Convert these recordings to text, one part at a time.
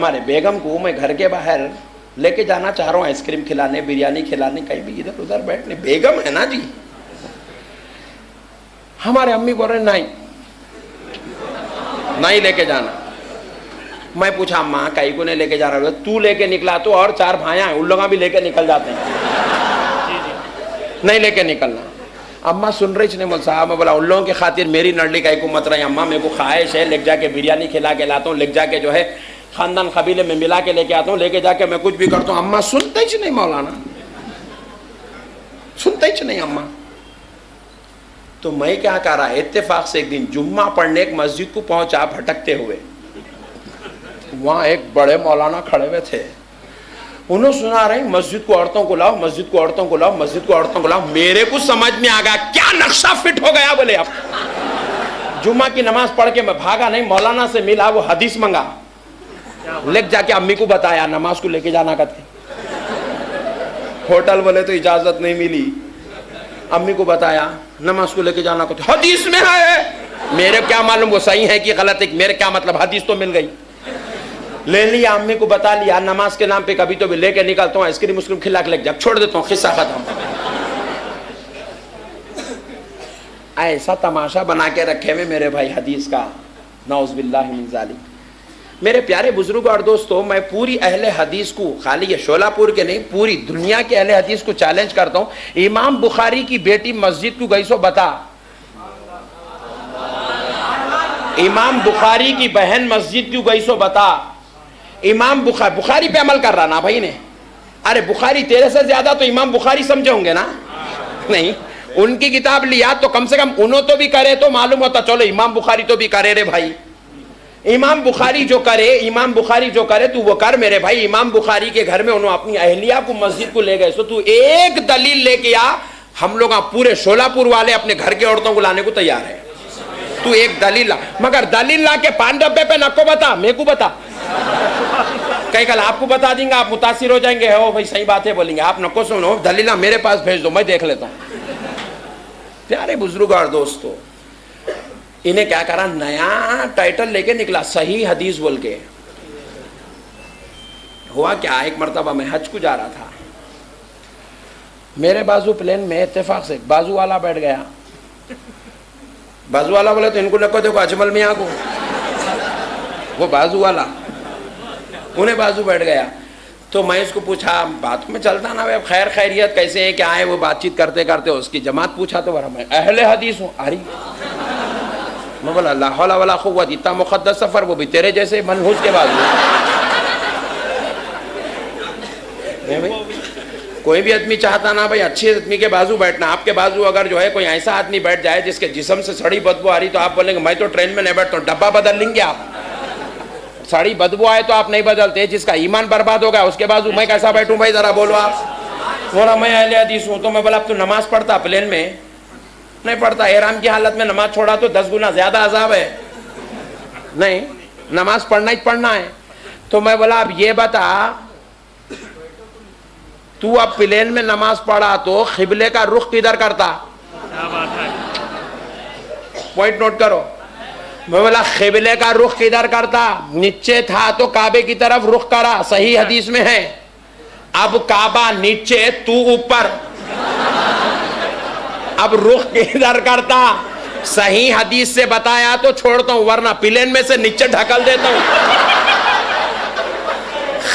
ہمارے بیگم کو میں گھر کے باہر لے کے جانا چاہ رہا ہوں آئس کریم کھلانے, بریانی کھلانے, کہیں بھی ادھر ادھر بیٹھنے. بیگم ہے نا جی. ہمارے امی بول رہے نہیں نہیں لے کے جانا. میں پوچھا اماں کئی کو نہیں لے کے جا رہا؟ تو لے کے نکلا تو اور 4 بھائیاں ہیں, ان لوگوں بھی لے کے نکل جاتے ہیں, نہیں لے کے نکلنا. اماں سن رہی نہیں مول صاحب. میں بولا ان لوگوں کی خاطر میری نرلی کئی کو مت رہی اماں, میرے کو خواہش ہے لے جا کے بریانی کھلا کے لاتا ہوں, لے جا کے جو ہے خاندان قبیلے میں ملا کے لے کے آتا ہوں, لے کے جا کے میں کچھ بھی کرتا ہوں. اماں سنتے ہی نہیں مولانا, سنتے ہی نہیں اماں. تو میں کیا کر رہا, اتفاق سے ایک دن جمعہ پڑھنے ایک مسجد کو پہنچا بھٹکتے ہوئے. وہاں ایک بڑے مولانا کھڑے ہوئے تھے, انہوں سنا رہے ہیں مسجد کو عورتوں کو لاؤ, مسجد کو عورتوں کو لاؤ, مسجد کو عورتوں کو لاؤ. میرے کو سمجھ میں آ گیا کیا نقشہ فٹ ہو گیا. بولے اب جمعہ کی نماز پڑھ کے میں بھاگا نہیں, مولانا سے ملا, وہ حدیث منگا, لے جا کے امی کو بتایا نماز کو لے کے جانا کرتے. ہوٹل بولے تو اجازت نہیں ملی, امی کو بتایا نماز کو لے کے جانا کرتے, حدیث میں ہے. میرے کیا معلوم وہ صحیح ہے کہ غلط ہے, میرے کیا مطلب, حدیث تو مل گئی. لے لیا, امی کو بتا لیا, نماز کے نام پہ کبھی تو بھی لے کے نکلتا ہوں, آئس کریم مسلم کھلا کے لے جا, چھوڑ دیتا ہوں, قصہ ختم. ایسا تماشا بنا کے رکھے میں میرے بھائی حدیث کا, نعوذ باللہ من ذالک. میرے پیارے بزرگوں اور دوستوں, میں پوری اہل حدیث کو, خالی یہ شولہ پور کے نہیں, پوری دنیا کے اہل حدیث کو چیلنج کرتا ہوں. امام بخاری کی بیٹی مسجد کو گئی سو بتا, امام بخاری کی بہن مسجد کیوں گئی سو بتا. امام بخاری پہ عمل کر رہا نا بھائی نے. ارے بخاری تیرے سے زیادہ تو امام بخاری سمجھے ہوں گے نا, نہیں ان کی کتاب لیا تو کم سے کم انہوں تو بھی کرے تو معلوم ہوتا, چلو امام بخاری تو بھی کرے رے بھائی. امام بخاری جو کرے, امام بخاری جو کرے تو وہ کر میرے بھائی. امام بخاری کے گھر میں انہوں اپنی اہلیہ کو مسجد کو لے گئے, سو تو ایک دلیل لے کے آ. ہم لوگ پورے شولہ پور والے اپنے گھر کے عورتوں کو لانے کو تیار ہے, تو ایک دلیل لا, مگر دلیل لا کے 5 ڈبے پہ نکو بتا, میرے کو بتا. کئی کل آپ کو بتا دیں گے, آپ متاثر ہو جائیں گے, ہو بھائی صحیح بات ہے بولیں گے, آپ نکو سنو, دلیل میرے پاس بھیج دو, میں دیکھ لیتا ہوں. پیارے بزرگ اور دوستو, انہیں کیا کرا, نیا ٹائٹل لے کے نکلا صحیح حدیث بول کے. ہوا کیا, ایک مرتبہ میں حج کو جا رہا تھا, میرے بازو پلین میں اتفاق سے بازو والا بیٹھ گیا. بازو والا بولے تو ان کو نکو دیکھو اجمل میاں کو, وہ بازو والا, انہیں بازو بیٹھ گیا. تو میں اس کو پوچھا, بات میں چلتا نا, خیر خیریت کیسے ہیں کیا ہے, وہ بات چیت کرتے کرتے اس کی جماعت پوچھا تو میں اہل حدیث ہوں. اری میں بولا لا حول ولا قوت, اتنا مقدس سفر, وہ بھی تیرے جیسے منحوس کے بازو. کوئی بھی آدمی چاہتا نا بھائی اچھے آدمی کے بازو بیٹھنا. آپ کے بازو اگر جو ہے کوئی ایسا آدمی بیٹھ جائے جس کے جسم سے سڑی بدبو آ رہی, تو آپ بولیں گے میں تو ٹرین میں نہیں بیٹھتا ہوں, ڈبہ بدل لیں گے آپ. سڑی بدبو آئے تو آپ نہیں بدلتے, جس کا ایمان برباد ہوگا اس کے بازو میں کیسا بیٹھوں بھائی, ذرا بولو آپ. بولا میں اہل حدیث ہوں. تو میں بولا اب تو نماز پڑھتا پلین میں؟ نہیں پڑھتا. احرام کی حالت میں نماز چھوڑا تو 10 گنا زیادہ عذاب ہے. نہیں, نماز پڑھنا ہی پڑھنا ہے. تو میں بولا اب یہ بتا, تو اب پلین میں نماز پڑھا تو قبلے کا رخ کدھر کرتا؟ پوائنٹ نوٹ کرو. میں بولا قبلے کا رخ کدھر کرتا؟ نیچے تھا تو کعبے کی طرف رخ کرا, صحیح حدیث میں ہے. اب کعبہ نیچے, تو اوپر, اب رخ کدھر کرتا؟ صحیح حدیث سے بتایا تو چھوڑتا ہوں, ورنہ پلین میں سے نیچے ڈھکل دیتا ہوں.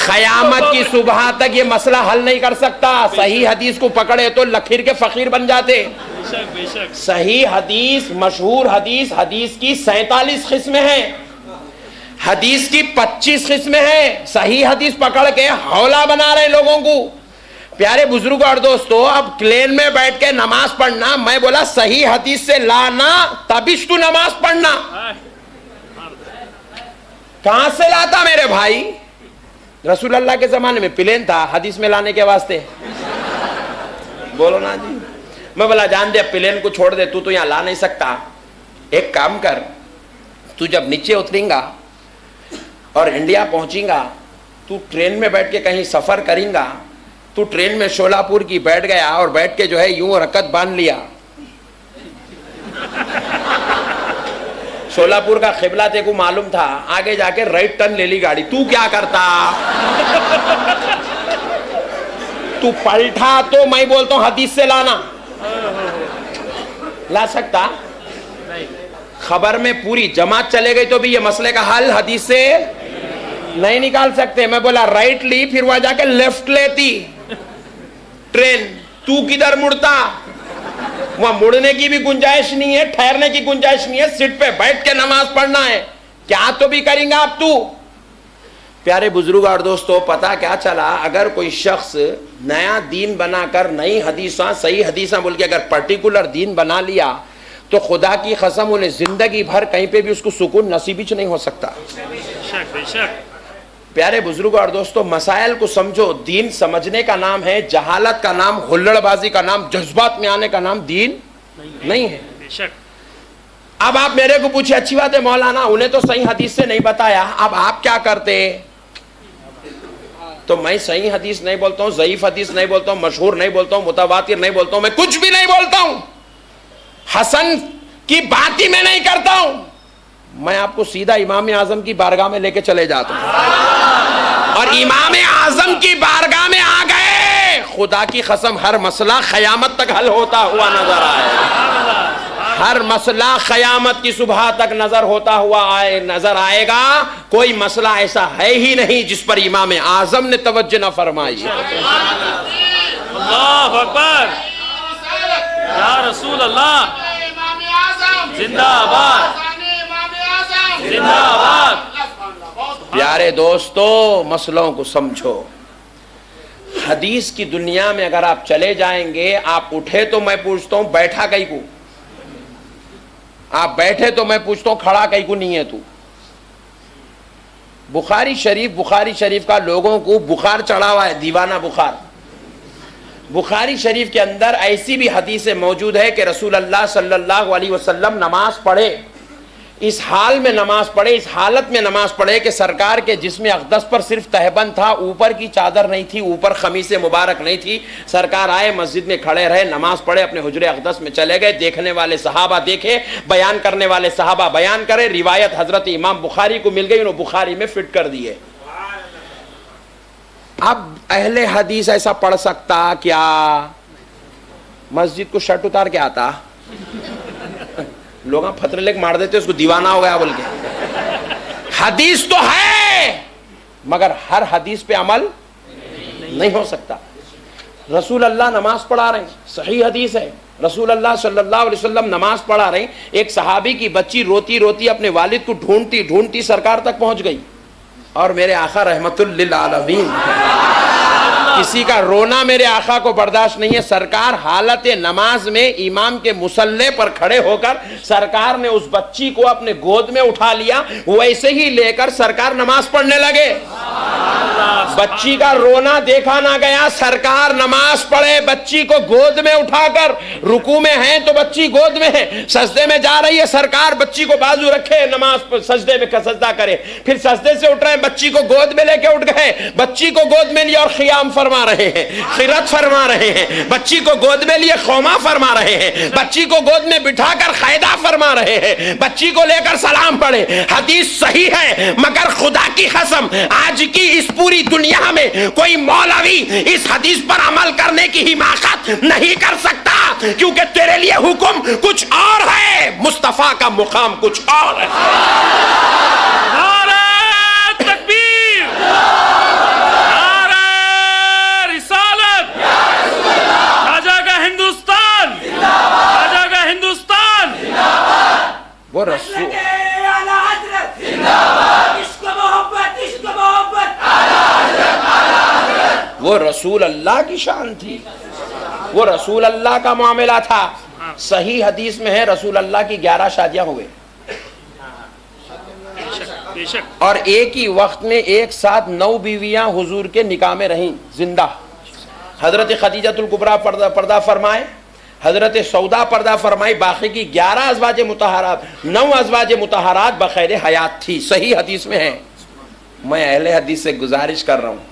قیامت کی صبح تک یہ مسئلہ حل نہیں کر سکتا. صحیح حدیث کو پکڑے تو لکیر کے فقیر بن جاتے. صحیح حدیث, مشہور حدیث, حدیث کی 47 قسمیں ہیں, حدیث کی 25 قسمیں ہیں. صحیح حدیث پکڑ کے حولا بنا رہے لوگوں کو. پیارے بزرگوں اور دوستو, اب پلین میں بیٹھ کے نماز پڑھنا, میں بولا صحیح حدیث سے لانا تبھی تو نماز پڑھنا. کہاں سے لاتا میرے بھائی؟ رسول اللہ کے زمانے میں پلین تھا حدیث میں لانے کے واسطے؟ بولو نا جی. میں بولا جان دے, پلین کو چھوڑ دے, تو یہاں لا نہیں سکتا. ایک کام کر, تو جب نیچے اتریں گا اور انڈیا پہنچیں گا, تو ٹرین میں بیٹھ کے کہیں سفر کریں گا, تو ٹرین میں شولہ پور کی بیٹھ گیا اور بیٹھ کے جو ہے یوں رکعت باندھ لیا. شولاپور کا قبلہ تے کو معلوم تھا, آگے جا کے رائٹ ٹرن لے لی گاڑی, تو کیا کرتا؟ تو پلٹا تو میں بولتا ہوں حدیث سے لانا, لا سکتا؟ خبر میں پوری جماعت چلے گئی تو بھی یہ مسئلے کا حل حدیث سے نہیں نکال سکتے. میں بولا رائٹ لی, پھر وہاں جا کے لیفٹ لیتی ٹرین, تو کدھر مڑتا؟ وہاں مڑنے کی بھی گنجائش نہیں ہے, ٹھہرنے کی گنجائش نہیں ہے, سیٹ پہ بیٹھ کے نماز پڑھنا ہے, کیا تو بھی کریں گا اب تو. پیارے بزرگ اور دوستو, پتا کیا چلا, اگر کوئی شخص نیا دین بنا کر نئی حدیثاں صحیح حدیثاں بول کے اگر پرٹیکولر دین بنا لیا تو خدا کی قسم انہیں زندگی بھر کہیں پہ بھی اس کو سکون نصیب ہی نہیں ہو سکتا. پیارے بزرگ اور دوستو, مسائل کو سمجھو. دین سمجھنے کا نام ہے, جہالت کا نام, ہلڑ بازی کا نام, جذبات میں آنے کا نام دین نہیں ہے. اب آپ میرے کو پوچھے, اچھی بات ہے مولانا انہیں تو صحیح حدیث سے نہیں بتایا, اب آپ کیا کرتے؟ تو میں صحیح حدیث نہیں بولتا ہوں, ضعیف حدیث نہیں بولتا ہوں, مشہور نہیں بولتا ہوں, متواتر نہیں بولتا ہوں, میں کچھ بھی نہیں بولتا ہوں, حسن کی بات ہی میں نہیں کرتا ہوں. میں آپ کو سیدھا امام اعظم کی بارگاہ میں لے کے چلے جاتا ہوں, اور امام اعظم کی بارگاہ میں آ گئے, خدا کی قسم ہر مسئلہ قیامت تک حل ہوتا ہوا نظر آئے, ہر مسئلہ قیامت کی صبح تک نظر آئے گا. کوئی مسئلہ ایسا ہے ہی نہیں جس پر امام اعظم نے توجہ نہ فرمائی. اللہ اکبر, یا رسول اللہ, زندہ آباد, زندہ آباد. پیارے دوستو, مسئلوں کو سمجھو. حدیث کی دنیا میں اگر آپ چلے جائیں گے, آپ اٹھے تو میں پوچھتا ہوں بیٹھا کئی کو, آپ بیٹھے تو میں پوچھتا ہوں کھڑا کئی کو نہیں ہے تو. بخاری شریف کا لوگوں کو بخار چڑھا ہوا ہے, دیوانہ بخار. بخاری شریف کے اندر ایسی بھی حدیثیں موجود ہے کہ رسول اللہ صلی اللہ علیہ وسلم نماز پڑھے, اس حال میں نماز پڑھے, اس حالت میں نماز پڑھے کہ سرکار کے جسم اقدس پر صرف تہبند تھا, اوپر کی چادر نہیں تھی, اوپر خمیس مبارک نہیں تھی. سرکار آئے, مسجد میں کھڑے رہے, نماز پڑھے, اپنے حجر اقدس میں چلے گئے. دیکھنے والے صحابہ دیکھے, بیان کرنے والے صحابہ بیان کرے. روایت حضرت امام بخاری کو مل گئی, انہوں بخاری میں فٹ کر دیے. اب اہل حدیث ایسا پڑھ سکتا کیا؟ مسجد کو شرٹ اتار کے آتا, لوگ پتھر لے کے مار دیتے, اس کو دیوانہ ہو گیا بول کے. حدیث تو ہے مگر ہر حدیث پہ عمل نہیں ہو سکتا. رسول اللہ نماز پڑھا رہے ہیں, صحیح حدیث ہے, رسول اللہ صلی اللہ علیہ وسلم نماز پڑھا رہے ہیں. ایک صحابی کی بچی روتی روتی اپنے والد کو ڈھونڈتی ڈھونڈتی سرکار تک پہنچ گئی, اور میرے آقا رحمت للعالمین, کسی کا رونا میرے آقا کو برداشت نہیں ہے. سرکار حالت نماز میں امام کے مصلی پر کھڑے ہو کر سرکار نے اس بچی کو اپنے گود میں اٹھا لیا, ویسے ہی لے کر سرکار نماز پڑھنے لگے. بچی کا رونا دیکھا نہ گیا, سرکار نماز پڑھے, بچی کو گود میں اٹھا کر, رکوع میں ہیں تو بچی گود میں ہے, سجدے میں جا رہی ہے, سرکار بچی کو بازو رکھے, نماز سجدے میں سجدہ کرے, پھر سجدے سے اٹھ رہے ہیں, بچی کو گود میں لے کے اٹھ گئے, بچی کو گود میں لیا اور خیام فرما رہے ہیں, خیرت فرما رہے ہیں, بچی کو گود میں لیے خوما فرما رہے ہیں, بچی کو گود میں بٹھا کر قاعدہ فرما رہے ہیں, بچی کو لے کر سلام پڑھے. حدیث صحیح ہے مگر خدا کی قسم آج کی اس پوری دنیا میں کوئی مولوی اس حدیث پر عمل کرنے کی حماقت نہیں کر سکتا, کیونکہ تیرے لیے حکم کچھ اور ہے, مصطفیٰ کا مقام کچھ اور ہے. وہ رسول وہ رسول اللہ کی شان تھی, وہ رسول اللہ کا معاملہ تھا. صحیح حدیث میں ہے رسول اللہ کی 11 شادیاں ہوئے, اور ایک ہی وقت میں ایک ساتھ 9 بیویاں حضور کے نکاح میں رہیں زندہ. حضرت خدیجۃ الکبریٰ پردہ فرمائے, حضرت سودا پردہ فرمائی, باقی کی 11 ازواج مطہرات 9 ازواج مطہرات بخیر حیات تھی. صحیح حدیث میں ہے. میں اہل حدیث سے گزارش کر رہا ہوں,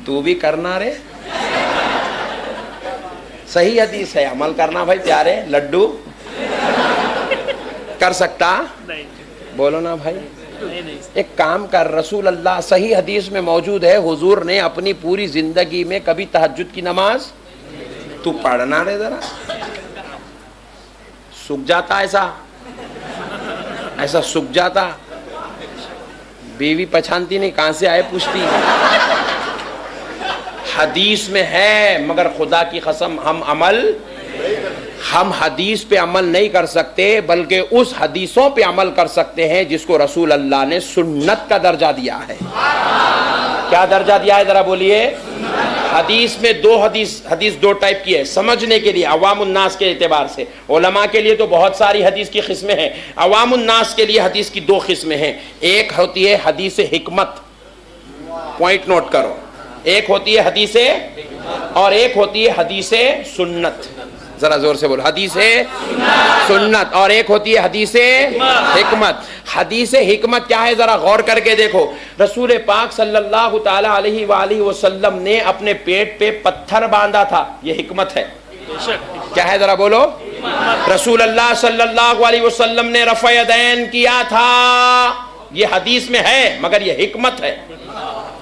تو بھی کرنا رے, صحیح حدیث ہے, عمل کرنا بھائی پیارے لڈو. کر سکتا؟ نہیں بولو نا بھائی. نہیں. ایک کام کر, رسول اللہ صحیح حدیث میں موجود ہے, حضور نے اپنی پوری زندگی میں کبھی تہجد کی نماز, تو پڑھنا رہے ذرا, سوکھ جاتا ایسا سوکھ جاتا, بیوی پہچانتی نہیں کہاں سے آئے پوچھتی. حدیث میں ہے, مگر خدا کی قسم ہم حدیث پہ عمل نہیں کر سکتے, بلکہ اس حدیثوں پہ عمل کر سکتے ہیں جس کو رسول اللہ نے سنت کا درجہ دیا ہے. کیا درجہ دیا ہے ذرا بولیے؟ حدیث میں حدیث دو ٹائپ کی ہے سمجھنے کے لیے, عوام الناس کے اعتبار سے. علماء کے لیے تو بہت ساری حدیث کی قسمیں ہیں, عوام الناس کے لیے حدیث کی دو قسمیں ہیں. ایک ہوتی ہے حدیث حکمت, پوائنٹ نوٹ کرو, ایک ہوتی ہے حدیث اور ایک ہوتی ہے حدیث سنت. ذرا زور سے بولو, حدیث سنت, اور ایک ہوتی ہے حدیث حکمت. حدیث حکمت کیا ہے ذرا غور کر کے دیکھو. رسول پاک صلی اللہ تعالی علیہ وآلہ وسلم نے اپنے پیٹ پہ پتھر باندھا تھا, یہ حکمت ہے. کیا ہے ذرا بولو؟ رسول اللہ صلی اللہ علیہ وسلم نے رفع یدین کیا تھا, یہ حدیث میں ہے مگر یہ حکمت ہے.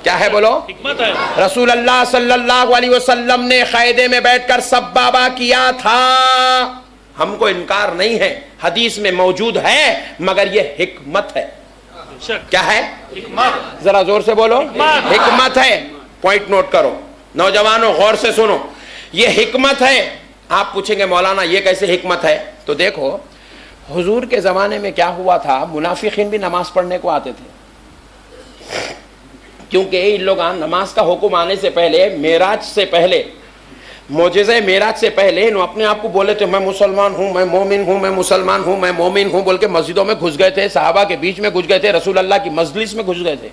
کیا ہے بولو؟ حکمت ہے. رسول اللہ صلی اللہ علیہ وسلم نے قیدے میں بیٹھ کر سبابہ کیا تھا, ہم کو انکار نہیں ہے, حدیث میں موجود ہے مگر یہ حکمت ہے. کیا ہے؟ حکمت. ذرا زور سے بولو, حکمت ہے. پوائنٹ نوٹ کرو نوجوانوں, غور سے سنو, یہ حکمت ہے. آپ پوچھیں گے مولانا یہ کیسے حکمت ہے؟ تو دیکھو حضور کے زمانے میں کیا ہوا تھا, منافقین بھی نماز پڑھنے کو آتے تھے, کیونکہ ان لوگ نماز کا حکم آنے سے پہلے, معراج سے پہلے, معجزہ معراج سے پہلے انہوں اپنے آپ کو بولے تھے میں مسلمان ہوں, میں مومن ہوں, میں مسلمان ہوں, میں مومن ہوں, بول کے مسجدوں میں گھس گئے تھے, صحابہ کے بیچ میں گھس گئے تھے, رسول اللہ کی مجلس میں گھس گئے تھے.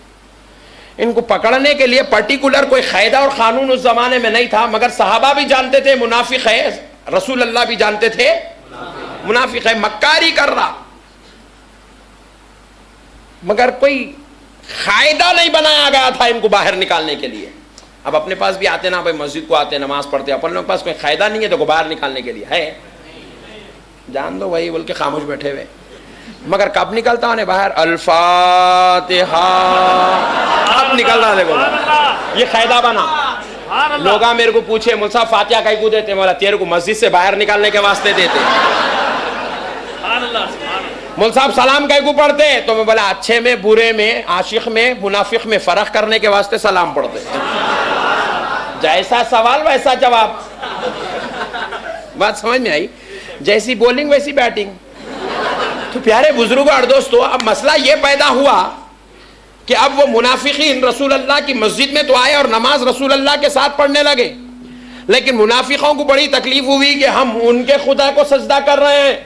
ان کو پکڑنے کے لیے پرٹیکولر کوئی قاعدہ اور قانون اس زمانے میں نہیں تھا, مگر صحابہ بھی جانتے تھے منافق ہے, رسول اللہ بھی جانتے تھے منافق ہے, مکاری کر رہا, مگر کوئی قاعدہ نہیں بنایا گیا تھا ان کو باہر نکالنے کے لیے. اب اپنے پاس بھی آتے نا بھائی, مسجد کو آتے, نماز پڑھتے, اپنے لوگوں کے پاس کوئی قاعدہ نہیں ہے تو کو باہر نکالنے کے لیے ہے, جان دو وہی بول کے خاموش بیٹھے ہوئے. مگر کب نکلتا انہیں باہر؟ الفاتحہ, اب نکلنا. دیکھو یہ قاعدہ بنا. لوگ میرے کو پوچھے مول صاحب فاتحہ کہیں کو دیتے, مولا تیرے کو مسجد سے باہر نکالنے کے واسطے دیتے. مول صاحب سلام کہیں کو پڑھتے, تو میں بولا اچھے میں, برے میں, عاشق میں, منافق میں فرق کرنے کے واسطے سلام پڑھتے. جیسا سوال ویسا جواب. بات سمجھ میں آئی؟ جیسی بولنگ ویسی بیٹنگ. تو پیارے بزرگوں اور دوستو, اب مسئلہ یہ پیدا ہوا کہ اب وہ منافقین رسول اللہ کی مسجد میں تو آئے اور نماز رسول اللہ کے ساتھ پڑھنے لگے, لیکن منافقوں کو بڑی تکلیف ہوئی کہ ہم ان کے خدا کو سجدہ کر رہے ہیں,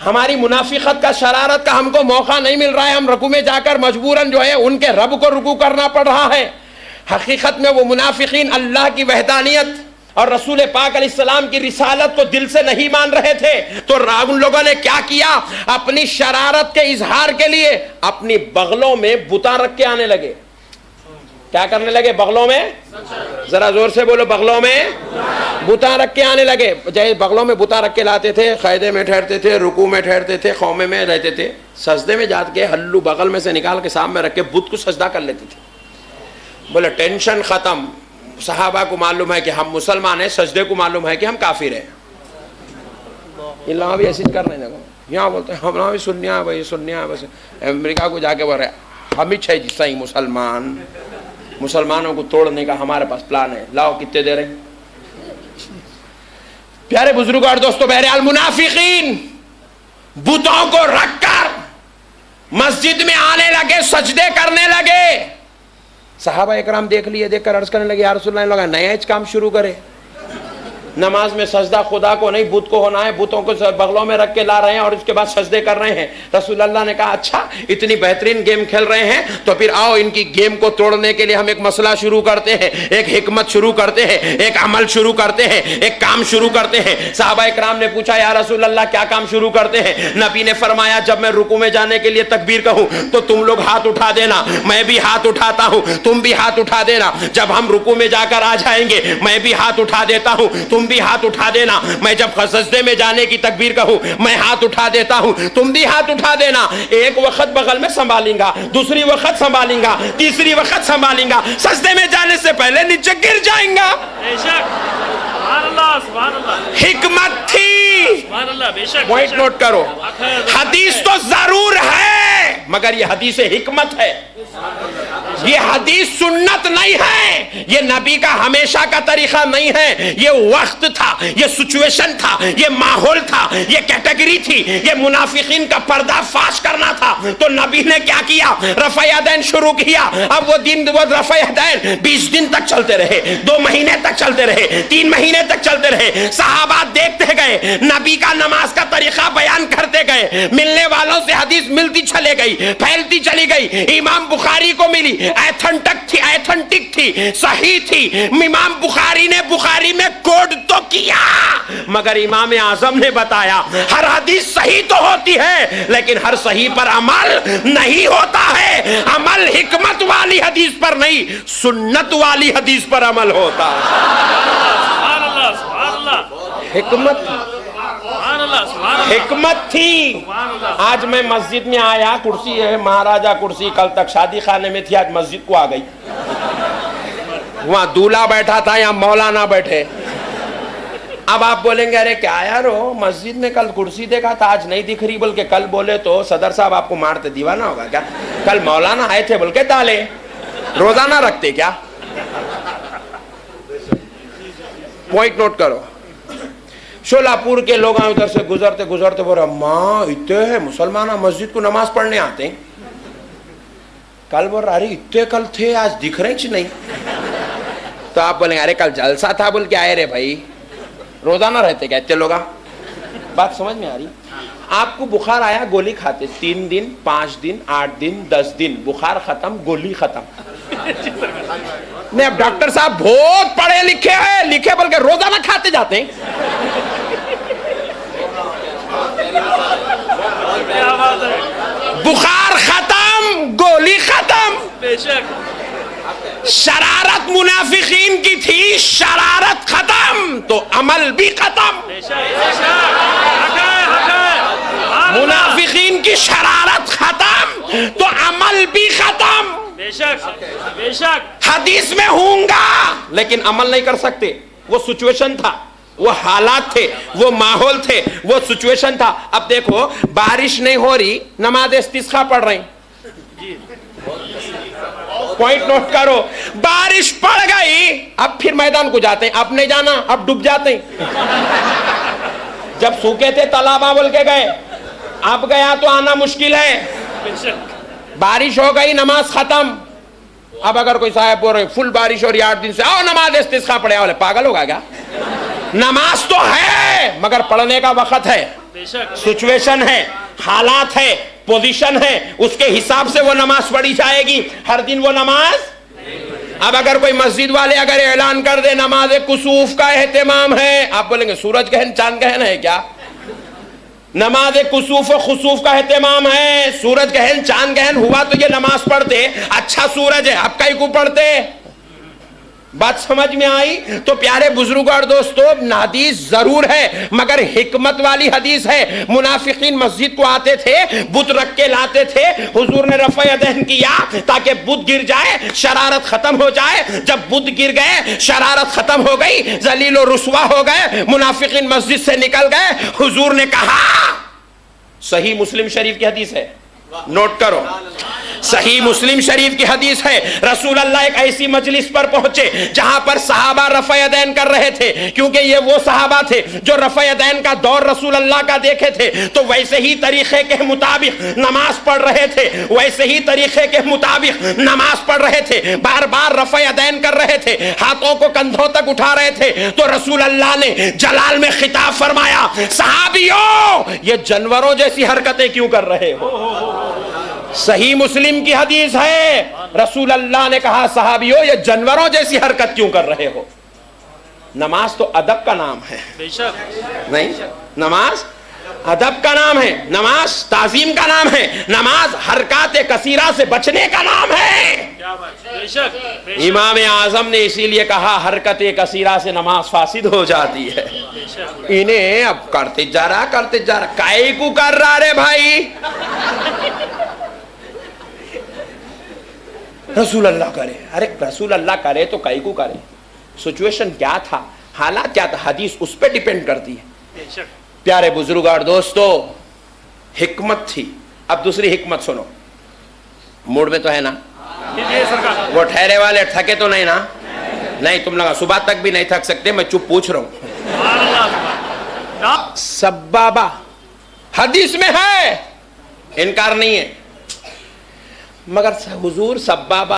ہماری منافقت کا, شرارت کا ہم کو موقع نہیں مل رہا ہے, ہم رکوع میں جا کر مجبوراً جو ہے ان کے رب کو رکوع کرنا پڑ رہا ہے. حقیقت میں وہ منافقین اللہ کی وحدانیت اور رسول پاک علیہ السلام کی رسالت کو دل سے نہیں مان رہے تھے. تو ان لوگوں نے کیا کیا, اپنی شرارت کے اظہار کے لیے اپنی بغلوں میں بتاں رکھ کے آنے لگے. کیا کرنے لگے بغلوں میں؟ ذرا زور سے بولو, بغلوں میں بتاں رکھ کے آنے لگے. جیسے بغلوں میں بتاں رکھ کے لاتے تھے, قیدے میں ٹھہرتے تھے, رکوع میں ٹھہرتے تھے, خیمے میں رہتے تھے, سجدے میں جا کے ہلو بغل میں سے نکال کے سامنے رکھ کے بت کو سجدہ کر لیتے تھے. بولے ٹینشن ختم. صحابہ کو معلوم ہے کہ ہم مسلمان ہیں, سجدے کو معلوم ہے کہ ہم کافر ہیں. یہ لوگ بھی ایسے کر رہے ہیں, یہاں بولتے ہیں ہم بھی سنیا بھائی سنیا. بس امریکہ کو جا کے بول رہے ہم ہی چھ جس طرح مسلمان, مسلمانوں کو توڑنے کا ہمارے پاس پلان ہے, لاؤ کتنے دے رہے ہیں. پیارے بزرگوں اور دوستو, بہرحال منافقین بتوں کو رکھ کر مسجد میں آنے لگے, سجدے کرنے لگے. صحابہ اکرام دیکھ لیے, دیکھ کر عرض کرنے لگے یا رسول اللہ, لوگ نیا کام شروع کرے, نماز میں سجدہ خدا کو نہیں بت کو ہونا ہے, بتوں کو بغلوں میں رکھ کے لا رہے ہیں اور اس کے بعد سجدے کر رہے ہیں. رسول اللہ نے کہا اچھا اتنی بہترین گیم کھیل رہے ہیں تو پھر آؤ ان کی گیم کو توڑنے کے لیے ہم ایک مسئلہ شروع کرتے ہیں, ایک حکمت شروع کرتے ہیں, ایک عمل شروع کرتے ہیں, ایک کام شروع کرتے ہیں. صحابہ اکرام نے پوچھا یا رسول اللہ کیا کام شروع کرتے ہیں؟ نبی نے فرمایا جب میں رکوع میں جانے کے لیے تکبیر کہوں تو تم لوگ ہاتھ اٹھا دینا, میں بھی ہاتھ اٹھاتا ہوں, تم بھی ہاتھ اٹھا دینا. جب ہم رکوع میں جا کر آ جائیں گے میں بھی ہاتھ اٹھا دیتا ہوں, تم بھی ہاتھ اٹھا دینا. میں جب سجدے میں جانے کی تکبیر کہوں میں ہاتھ اٹھا دیتا ہوں, تم بھی ہاتھ اٹھا دینا. ایک وقت بغل میں سنبھالیں گا, دوسری وقت سنبھالیں گا, تیسری وقت سنبھالیں گا, سجدے میں جانے سے پہلے نیچے گر جائیں گا. بے شک. سبحان اللہ سبحان اللہ. حکمت تھی. سبحان اللہ. بے شک. پوائنٹ نوٹ کرو. حدیث تو ضرور ہے مگر یہ حدیث حکمت ہے. یہ حدیث سنت نہیں ہے, یہ نبی کا ہمیشہ کا طریقہ نہیں ہے. یہ وقت تھا, یہ سچویشن تھا, یہ ماحول تھا, یہ کیٹیگری تھی, یہ منافقین کا پردہ فاش کرنا تھا. تو نبی نے کیا کیا؟ رفع یدین شروع کیا. اب وہ رفع یدین 20 دن تک چلتے رہے, 2 مہینے تک چلتے رہے, 3 مہینے تک چلتے رہے. صحابہ دیکھتے گئے, نبی کا نماز کا طریقہ بیان کرتے گئے. ملنے والوں سے حدیث ملتی چلے گئی, پھیلتی چلی گئی. امام بخاری کو ملی, ایتھنٹک تھی, صحیح تھی. امام بخاری نے بخاری میں کوڈ تو کیا مگر امام اعظم نے بتایا ہر حدیث صحیح تو ہوتی ہے لیکن ہر صحیح پر عمل نہیں ہوتا ہے. عمل حکمت والی حدیث پر نہیں, سنت والی حدیث پر عمل ہوتا ہے. سبحان اللہ سبحان اللہ. حکمت سبحان اللہ سبحان اللہ. حکمت تھی. آج میں مسجد میں آیا, کرسی ہے مہاراجہ کرسی, کل تک شادی خانے میں تھی, آج مسجد کو آ گئی. وہاں دولہا بیٹھا تھا, یہاں مولانا بیٹھے. اب آپ بولیں گے ارے کیا یار ہو, مسجد میں کل کرسی دیکھا تھا آج نہیں دکھ رہی, بلکہ کل بولے تو صدر صاحب آپ کو مارتے دیوانہ ہوگا کیا. کل مولانا آئے تھے بول کے ڈالے, روزانہ رکھتے کیا. پوائنٹ نوٹ کرو. شولاپور کے لوگ ادھر سے گزرتے گزرتے بول رہے ماں اتنے ہیں مسلمان مسجد کو نماز پڑھنے آتے ہیں. کل بول رہا ارے اتنے کل تھے آج دکھ رہے نہیں. تو آپ بولیں ارے کل جلسہ تھا بول کے آئے رے بھائی, روزانہ رہتے کیا اتنے لوگ. بات سمجھ میں آ رہی. آپ کو بخار آیا گولی کھاتے, 3 دن 5 دن 8 دن 10 دن بخار ختم, گولی ختم. نہیں اب ڈاکٹر صاحب بہت پڑھے لکھے ہیں, لکھے بول کے روزانہ کھاتے جاتے ہیں. بخار ختم, گولی ختم. بے شک. شرارت منافقین کی تھی, شرارت ختم تو عمل بھی ختم. بے شک. بے شک. حق ہے حق ہے. منافقین کی شرارت ختم تو عمل بھی ختم. بے شک بے شک. حدیث میں ہوں گا لیکن عمل نہیں کر سکتے. وہ سچویشن تھا, وہ حالات تھے, وہ ماحول تھے, وہ سچویشن تھا. اب دیکھو بارش نہیں ہو رہی, نماز استسقا پڑھ رہے ہیں. پوائنٹ نوٹ کرو. بارش پڑ گئی اب پھر میدان کو جاتے ہیں, اب نہیں جانا اب ڈوب جاتے ہیں. جب سوکھے تھے تالاباں بول کے گئے, اب گیا تو آنا مشکل ہے. بے شک. بارش ہو گئی نماز ختم. اب اگر کوئی صاحب بول رہے فل بارش ہو رہی 8 دن سے, آؤ نماز استسقا پڑھے, بولے پاگل ہوگا کیا. نماز تو ہے مگر پڑھنے کا وقت ہے, بے شک. سچویشن ہے, حالات ہے, پوزیشن ہے, اس کے حساب سے وہ نماز پڑھی جائے گی. ہر دن وہ نماز. اب اگر کوئی مسجد والے اگر اعلان کر دے نماز کسوف کا اہتمام ہے, آپ بولیں گے سورج گہن چاند گہن ہے کیا. نماز کسوف و خسوف کا اہتمام ہے, سورج گہن چاند گہن ہوا تو یہ نماز پڑھتے. اچھا سورج ہے اب کئی کو پڑھتے. بات سمجھ میں آئی. تو پیارے بزرگوں اور دوستو, حدیث ضرور ہے مگر حکمت والی حدیث ہے. منافقین مسجد کو آتے تھے, بت رکھ کے لاتے تھے, حضور نے رفع یدین کیا تاکہ بت گر جائے, شرارت ختم ہو جائے. جب بت گر گئے, شرارت ختم ہو گئی, ذلیل و رسوا ہو گئے, منافقین مسجد سے نکل گئے. حضور نے کہا, صحیح مسلم شریف کی حدیث ہے, نوٹ کرو, صحیح مسلم شریف کی حدیث ہے. رسول اللہ ایک ایسی مجلس پر پہنچے جہاں پر صحابہ رفع یدین کر رہے تھے, کیونکہ یہ وہ صحابہ تھے جو رفع یدین کا دور رسول اللہ کا دیکھے تھے, تو ویسے ہی طریقے کے مطابق نماز پڑھ رہے تھے, ویسے ہی طریقے کے مطابق نماز پڑھ رہے تھے, بار بار رفع یدین کر رہے تھے, ہاتھوں کو کندھوں تک اٹھا رہے تھے. تو رسول اللہ نے جلال میں خطاب فرمایا, صحابیوں یہ جانوروں جیسی حرکتیں کیوں کر رہے ہو. صحیح مسلم کی حدیث ہے, رسول اللہ نے کہا صحابیوں یہ جانوروں جیسی حرکت کیوں کر رہے ہو. نماز تو ادب کا نام ہے, بے شک. نہیں نماز ادب کا نام ہے نماز، تعظیم کا نام ہے نماز، حرکات کثیرہ سے بچنے کا نام ہے۔ کیا بات، بے شک بے شک امام اعظم نے اسی لیے کہا حرکت کثیرہ سے نماز فاسد ہو جاتی ہے۔ بے شک۔ انہیں اب کرتے جا رہا کائی کو کر رہا رے بھائی، رسول اللہ کرے، ارے رسول اللہ کرے تو کائی کو کرے؟ سچویشن کیا تھا، حالات کیا تھا، حدیث اس پہ ڈیپینڈ کرتی ہے۔ بے شک۔ پیارے بزرگ اور دوستو، حکمت تھی۔ اب دوسری حکمت سنو، موڈ میں تو ہے نا؟ جی سرکار۔ وہ ٹھہرے والے تھکے تو نہیں نا؟ نہیں، تم لوگ صبح تک بھی نہیں تھک سکتے، میں چپ پوچھ رہا ہوں۔ سبحان اللہ۔ سبابہ حدیث میں ہے، انکار نہیں ہے، مگر حضور سبابہ